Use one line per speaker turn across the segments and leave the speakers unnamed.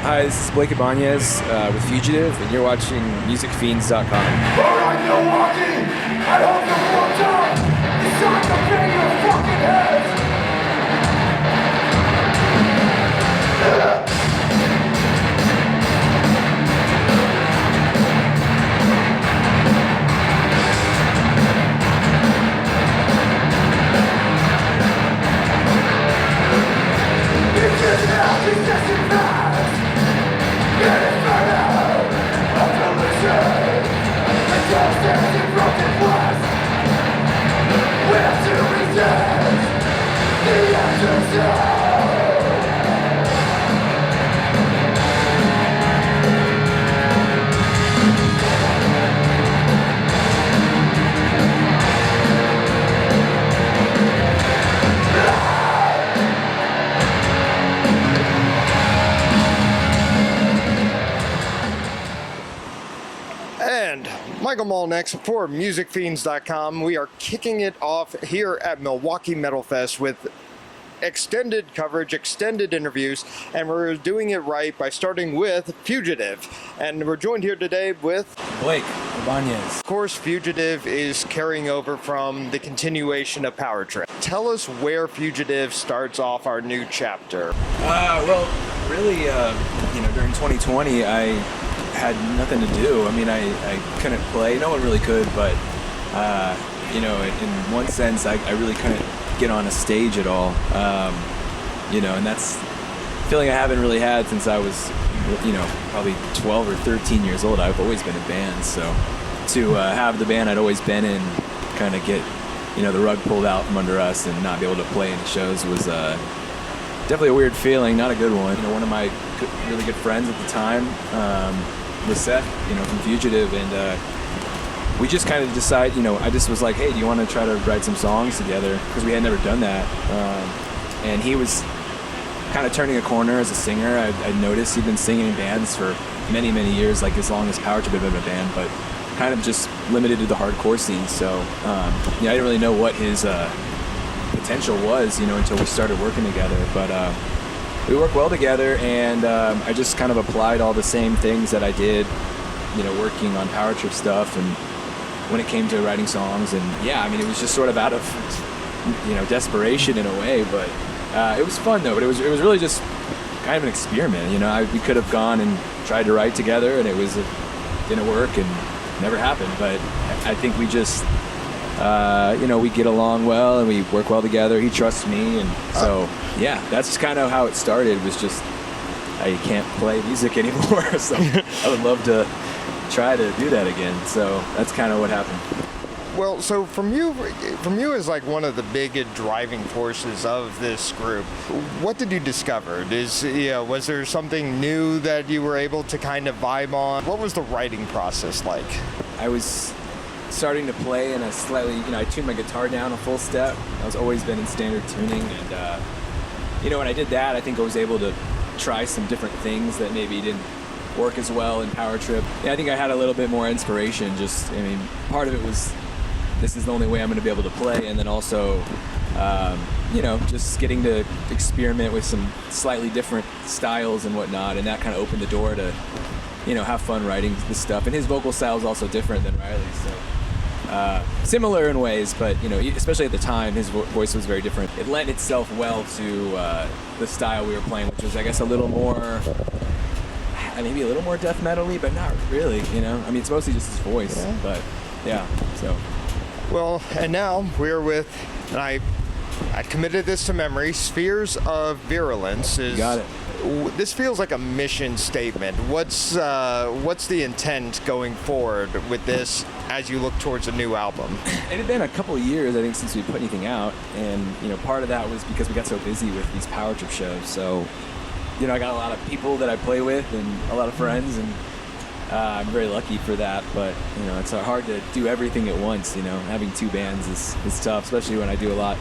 Hi, this is Blake Ibanez with Fugitive, and you're watching MusicFiends.com.
Alright, Milwaukee! I hope the world down! It's time to bang your fucking heads! It's just now, it's just in fast! Get it for now! I'm delicious! The justice in broken glass! We have to resist! The answer's no!
And Michael Molnex for MusicFiends.com. We are kicking it off here at Milwaukee Metal Fest with extended coverage, extended interviews, and we're doing it right by starting with Fugitive. And we're joined here today with
Blake Ibanez.
Of course, Fugitive is carrying over from the continuation of Power Trip. Tell us where Fugitive starts off our new chapter.
Well, really, during 2020, I had nothing to do. I mean, I couldn't play. No one really could, but, in one sense, I really couldn't get on a stage at all. And that's a feeling I haven't really had since I was, probably 12 or 13 years old. I've always been in bands, so to have the band I'd always been in kind of get, the rug pulled out from under us and not be able to play any shows was definitely a weird feeling, not a good one. One of my really good friends at the time was Seth, from Fugitive, and we just kind of decided, I just was like, hey, do you want to try to write some songs together? Because we had never done that. And he was kind of turning a corner as a singer. I noticed he'd been singing in bands for many, many years, like as long as Power Trip had been a band, but kind of just limited to the hardcore scene. So, I didn't really know what his potential was, until we started working together. But we worked well together, and I just kind of applied all the same things that I did, working on Power Trip stuff, and when it came to writing songs. And it was just sort of out of, desperation in a way, but it was fun though. But it was really just kind of an experiment. We could have gone and tried to write together, and it didn't work and never happened. But I think we just, we get along well and we work well together. He trusts me, and so that's just kind of how it started. Was just I can't play music anymore, so I would love to try to do that again. So that's kind of what happened.
Well, so from you as like one of the big driving forces of this group, what did you discover? Was there something new that you were able to kind of vibe on? What was the writing process like?
I was starting to play in a slightly, I tuned my guitar down a full step. I was always been in standard tuning, and when I did that, I think I was able to try some different things that maybe didn't work as well in Power Trip. I think I had a little bit more inspiration. Part of it was, this is the only way I'm going to be able to play, and then also, just getting to experiment with some slightly different styles and whatnot, and that kind of opened the door to, have fun writing this stuff. And his vocal style is also different than Riley's, so similar in ways, but especially at the time, his voice was very different. It lent itself well to the style we were playing, which was, I guess, a little more, maybe a little more death metal-y, but not really. It's mostly just his voice, but so.
Well, and now we're with, and I committed this to memory, Spheres of Virulence.
Got it.
This feels like a mission statement. What's the intent going forward with this as you look towards a new album?
It had been a couple of years, I think, since we put anything out, and part of that was because we got so busy with these Power Trip shows. So, I got a lot of people that I play with and a lot of friends, and I'm very lucky for that. But it's hard to do everything at once. Having two bands is tough, especially when I do a lot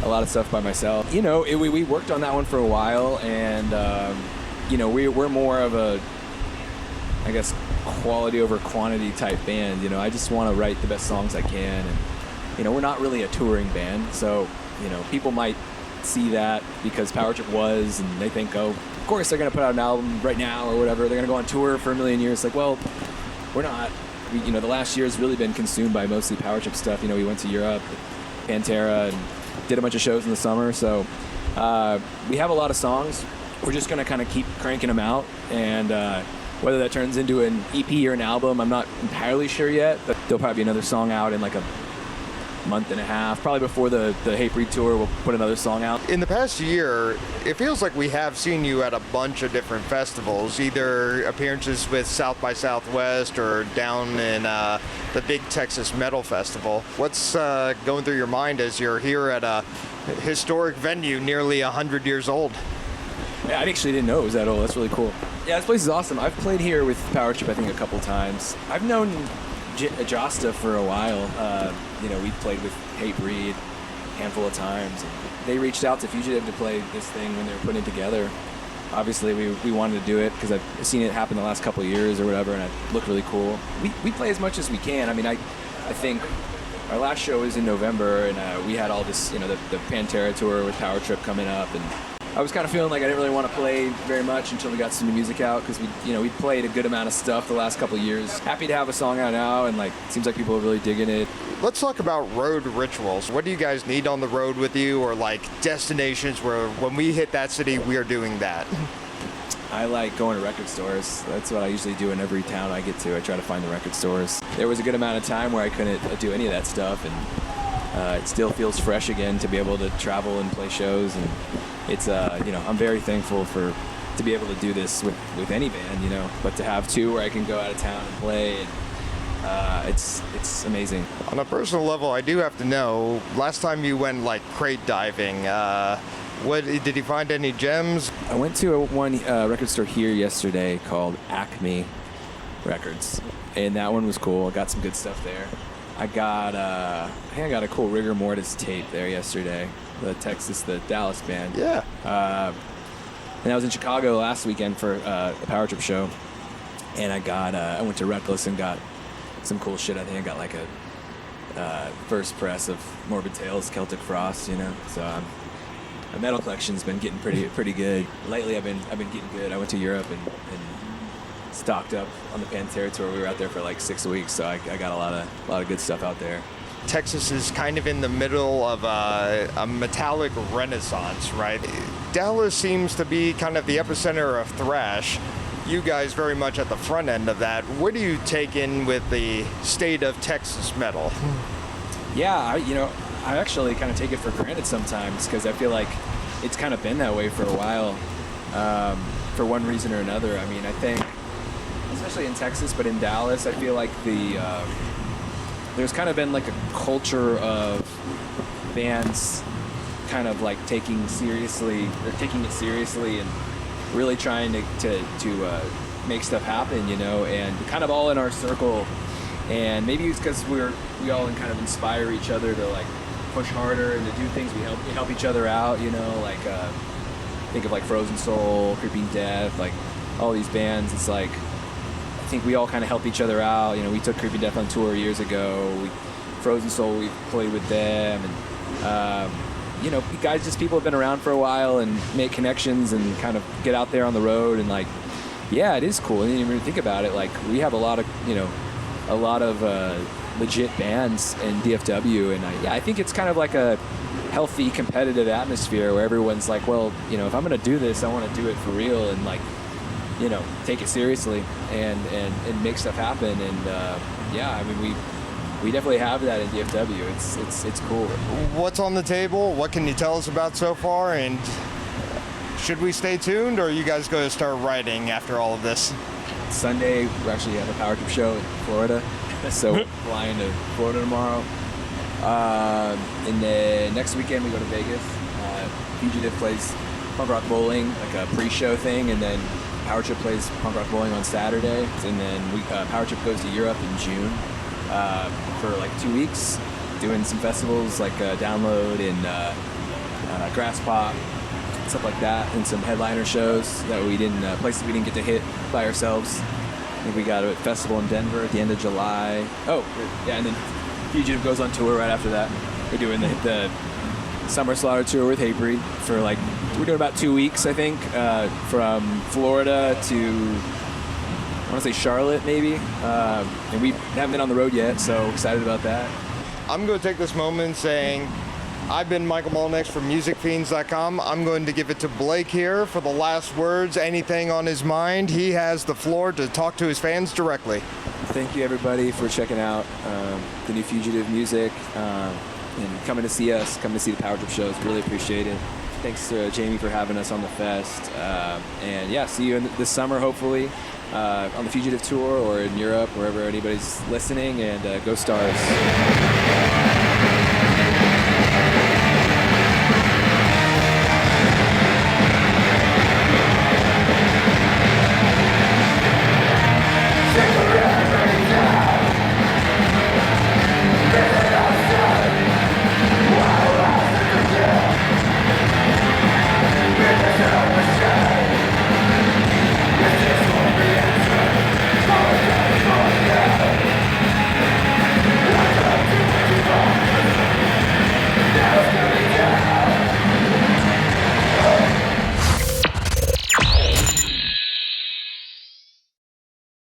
of stuff by myself. We worked on that one for a while, and we're more of a, I guess, quality over quantity type band. I just want to write the best songs I can, and we're not really a touring band, so people might see that because Power Trip was, and they think, oh, of course they're going to put out an album right now or whatever. They're going to go on tour for a million years. Like, well, we're not. The last year has really been consumed by mostly power trip stuff. We went to Europe, Pantera, and did a bunch of shows in the summer. So we have a lot of songs. We're just going to kind of keep cranking them out. And whether that turns into an EP or an album, I'm not entirely sure yet. But there'll probably be another song out in like a month and a half. Probably before the Hatebreed tour, we'll put another song out.
In the past year, it feels like we have seen you at a bunch of different festivals, either appearances with South by Southwest or down in the big Texas Metal Festival. What's going through your mind as you're here at a historic venue nearly 100 years old?
Yeah, I actually didn't know it was that old. That's really cool. Yeah, this place is awesome. I've played here with Power Trip, I think, a couple times. I've known Jasta for a while. We played with Hatebreed a handful of times. They reached out to Fugitive to play this thing when they were putting it together. Obviously, we wanted to do it because I've seen it happen the last couple of years or whatever, and it looked really cool. We play as much as we can. I mean, I think our last show was in November, and we had all this, the Pantera tour with Power Trip coming up, and I was kind of feeling like I didn't really want to play very much until we got some new music out because we played a good amount of stuff the last couple of years. Happy to have a song out now, and it seems like people are really digging it.
Let's talk about road rituals. What do you guys need on the road with you, or destinations where when we hit that city, we are doing that?
I like going to record stores. That's what I usually do in every town I get to. I try to find the record stores. There was a good amount of time where I couldn't do any of that stuff, and it still feels fresh again to be able to travel and play shows. And it's I'm very thankful to be able to do this with any band, but to have two where I can go out of town and play, and it's amazing.
On a personal level, I do have to know, last time you went crate diving, what did you find any gems?
I went to one record store here yesterday called Acme Records, and that one was cool. I got some good stuff there. I got a cool Rigor Mortis tape there yesterday. The Dallas band.
Yeah.
And I was in Chicago last weekend for a Power Trip show, and I went to Reckless and got some cool shit. I think I got a first press of Morbid Tales, Celtic Frost, So my metal collection's been getting pretty good. Lately, I've been getting good. I went to Europe and stocked up on the Pantera tour. We were out there for 6 weeks, so I got a lot of good stuff out there.
Texas is kind of in the middle of a metallic renaissance, right? Dallas seems to be kind of the epicenter of thrash. You guys very much at the front end of that. What do you take in with the state of Texas metal?
Yeah, I actually kind of take it for granted sometimes because I feel like it's kind of been that way for a while, for one reason or another. I mean, I think, especially in Texas, but in Dallas, I feel like there's kind of been a culture of bands kind of taking it seriously and really trying to make stuff happen, and kind of all in our circle. And maybe it's because we all kind of inspire each other to push harder and to do things. We help each other out, think of Frozen Soul, Creeping Death, all these bands. It's I think we all kind of help each other out. We took Creeping Death on tour years ago. Frozen Soul, we played with them, and people have been around for a while and make connections and kind of get out there on the road, and it is cool. And when you think about it, we have a lot of legit bands in DFW, and I think it's kind of a healthy competitive atmosphere where everyone's well, if I'm gonna do this, I want to do it for real and take it seriously and make stuff happen. And we definitely have that in DFW. It's cool.
What's on the table? What can you tell us about so far? And should we stay tuned, or are you guys going to start writing after all of this?
Sunday, we actually have a Power Trip show in Florida, so we're flying to Florida tomorrow. And then next weekend we go to Vegas. Fugitive plays punk rock bowling, a pre-show thing, and then Power Trip plays punk rock bowling on Saturday, and then Power Trip goes to Europe in June for 2 weeks, doing some festivals Download and Grass Pop, stuff like that, and some headliner shows that places we didn't get to hit by ourselves. I think we got a festival in Denver at the end of July. Oh, yeah, and then Fugitive goes on tour right after that. We're doing the Summer Slaughter tour with Hatebreed for we're doing about 2 weeks, I think, from Florida to, I want to say Charlotte, maybe. And we haven't been on the road yet, so excited about that.
I'm going to take this moment saying, I've been Michael Mullins from musicfiends.com. I'm going to give it to Blake here for the last words, anything on his mind. He has the floor to talk to his fans directly.
Thank you, everybody, for checking out the new Fugitive music and coming to see us, coming to see the Power Trip shows. Really appreciate it. Thanks to Jamie for having us on the fest. And yeah, see you this summer, hopefully, on the Fugitive tour or in Europe, wherever anybody's listening. And go Stars.